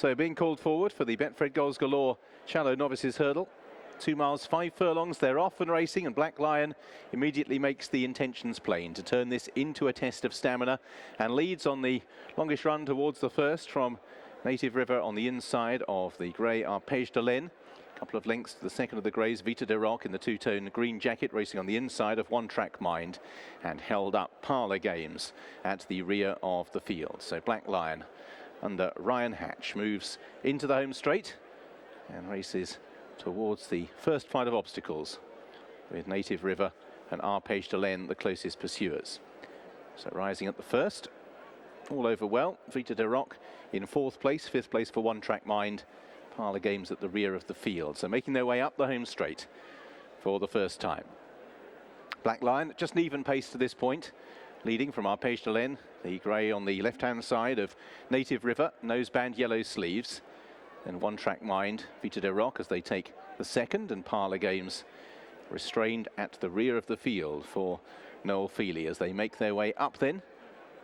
So being called forward for the Betfred Goals Galore Challow Novices Hurdle. 2 miles, 5 furlongs, they're off and racing, and Black Lion immediately makes the intentions plain to turn this into a test of stamina and leads on the longish run towards the first from Native River on the inside of the grey Arpège de Laine. A couple of lengths to the second of the greys, Vita de Rock in the two-tone green jacket racing on the inside of One Track Mind, and held up Parlour Games at the rear of the field. So Black Lion under Ryan Hatch moves into the home straight and races towards the first flight of obstacles, with Native River and Arpège de Laine the closest pursuers. So rising at the first, all over well, Vita de Rock in 4th place, 5th place for One Track Mind, Parlour Games at the rear of the field. So making their way up the home straight for the first time. Black Lion at just an even pace to this point, leading from Arpège de Laine, the grey on the left-hand side of Native River, noseband yellow sleeves. Then One Track Mind, Vita de Rock as they take the second, and Parlour Games restrained at the rear of the field for Noel Fehily as they make their way up then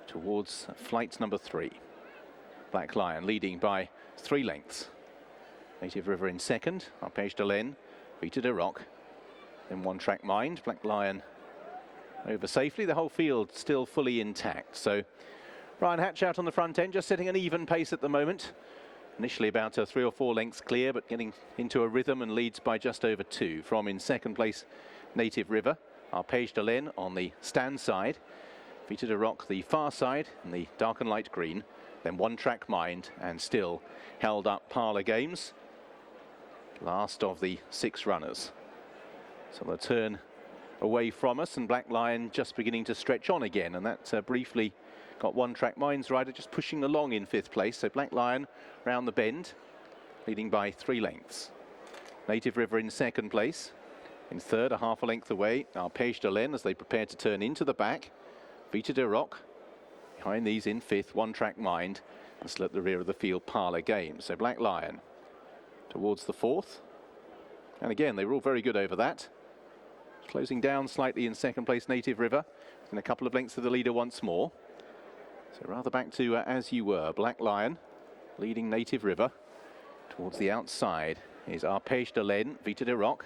towards flight number 3. Black Lion leading by 3 lengths. Native River in second, Arpège de Laine, Vita de Rock, then One Track Mind. Black Lion over safely, the whole field still fully intact. So Ryan Hatch out on the front end, just setting an even pace at the moment. Initially about 3 or 4 lengths clear, but getting into a rhythm and leads by just over 2. From in second place, Native River, Arpège de Laine on the stand side, Vita de Rock the far side in the dark and light green, then One Track Mind, and still held up Parlour Games, last of the 6 runners. So they'll turn away from us, and Black Lion just beginning to stretch on again, and that briefly got One Track Mind's rider just pushing along in 5th place. So Black Lion round the bend, leading by 3 lengths. Native River in 2nd place. In 3rd, a half a length away, Arpège de Laine as they prepare to turn into the back. Vita de Rock behind these in 5th, One Track Mind, and still at the rear of the field, Parlour Games. So Black Lion towards the 4th. And again, they were all very good over that. Closing down slightly in 2nd place, Native River, and a couple of lengths to the leader once more. So rather back to as you were. Black Lion leading Native River. Towards the outside is Arpège de Laine, Vita de Rock.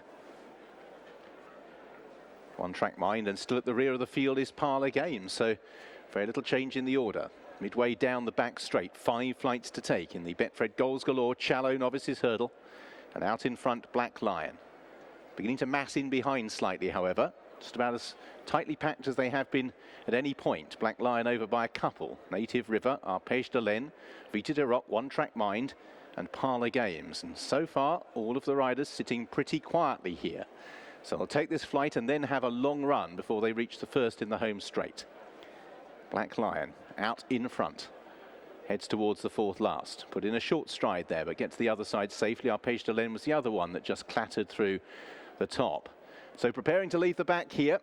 One Track Mind, and still at the rear of the field is Parlour Games. So very little change in the order. Midway down the back straight, 5 flights to take in the Betfred Goals Galore Challow Novices Hurdle. And out in front, Black Lion. Beginning to mass in behind slightly, however. Just about as tightly packed as they have been at any point. Black Lion over by a couple. Native River, Arpège de Laine, Vita de Rock, One Track Mind, and Parlour Games. And so far, all of the riders sitting pretty quietly here. So they'll take this flight and then have a long run before they reach the first in the home straight. Black Lion out in front. Heads towards the 4th last. Put in a short stride there, but gets the other side safely. Arpège de Laine was the other one that just clattered through the top. So preparing to leave the back here,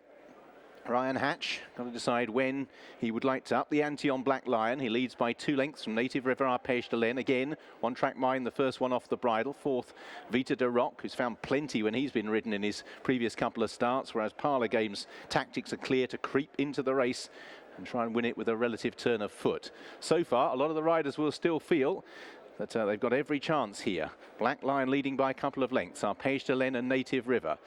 Ryan Hatch got to decide when he would like to up the ante on Black Lion. He leads by 2 lengths from Native River, Arpège de Laine. Again, One Track Mind, the first one off the bridle. 4th, Vita de Rock, who's found plenty when he's been ridden in his previous couple of starts, whereas Parlour Games' tactics are clear to creep into the race and try and win it with a relative turn of foot. So far, a lot of the riders will still feel that they've got every chance here. Black Lion leading by a couple of lengths, Arpège de Laine and Native River.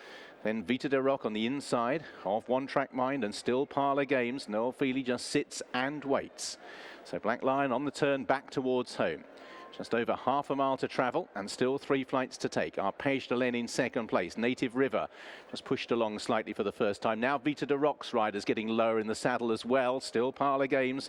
Then Vita de Rock on the inside of One Track Mind, and still Parlour Games. Noel Fehily just sits and waits. So Black Lion on the turn back towards home. Just over half a mile to travel and still 3 flights to take. Arpège de Laine in 2nd place. Native River just pushed along slightly for the first time. Now Vita de Rock's riders getting lower in the saddle as well. Still Parlour Games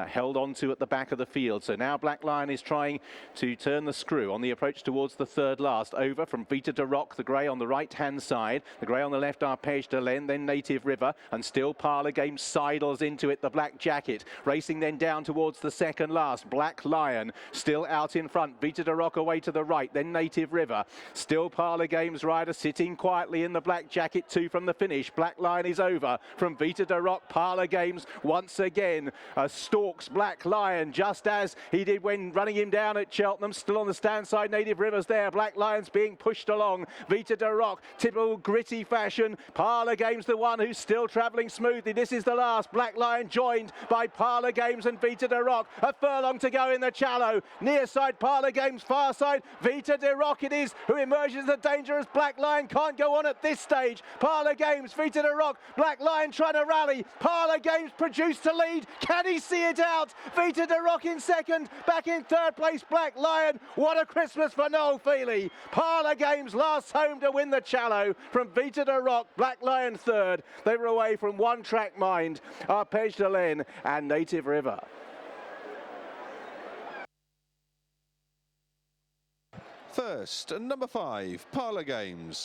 held on to at the back of the field. So now Black Lion is trying to turn the screw on the approach towards the 3rd last. Over from Vita de Rock, the grey on the right-hand side. The grey on the left, Arpège de Laine, then Native River. And still Parlour Games sidles into it, the black jacket. Racing then down towards the 2nd last. Black Lion still out in front. Vita de Rock away to the right, then Native River. Still Parlour Games rider sitting quietly in the black jacket, 2 from the finish. Black Lion is over from Vita de Rock. Parlour Games once again stalks Black Lion just as he did when running him down at Cheltenham. Still on the stand side, Native River's there. Black Lion's being pushed along. Vita de Rock, typical gritty fashion. Parlour Games the one who's still travelling smoothly. This is the last. Black Lion joined by Parlour Games and Vita de Rock. A furlong to go in the Challow. Near side, Parlour Games, far side, Vita de Rock it is, who emerges the dangerous Black Lion, can't go on at this stage. Parlour Games, Vita de Rock, Black Lion trying to rally. Parlour Games produced to lead. Can he see it out? Vita de Rock in second, back in third place, Black Lion. What a Christmas for Noel Fehily. Parlour Games last home to win the Challow from Vita de Rock, Black Lion third. They were away from One Track Mind, Arpège de Laine and Native River. First, number 5, Parlour Games.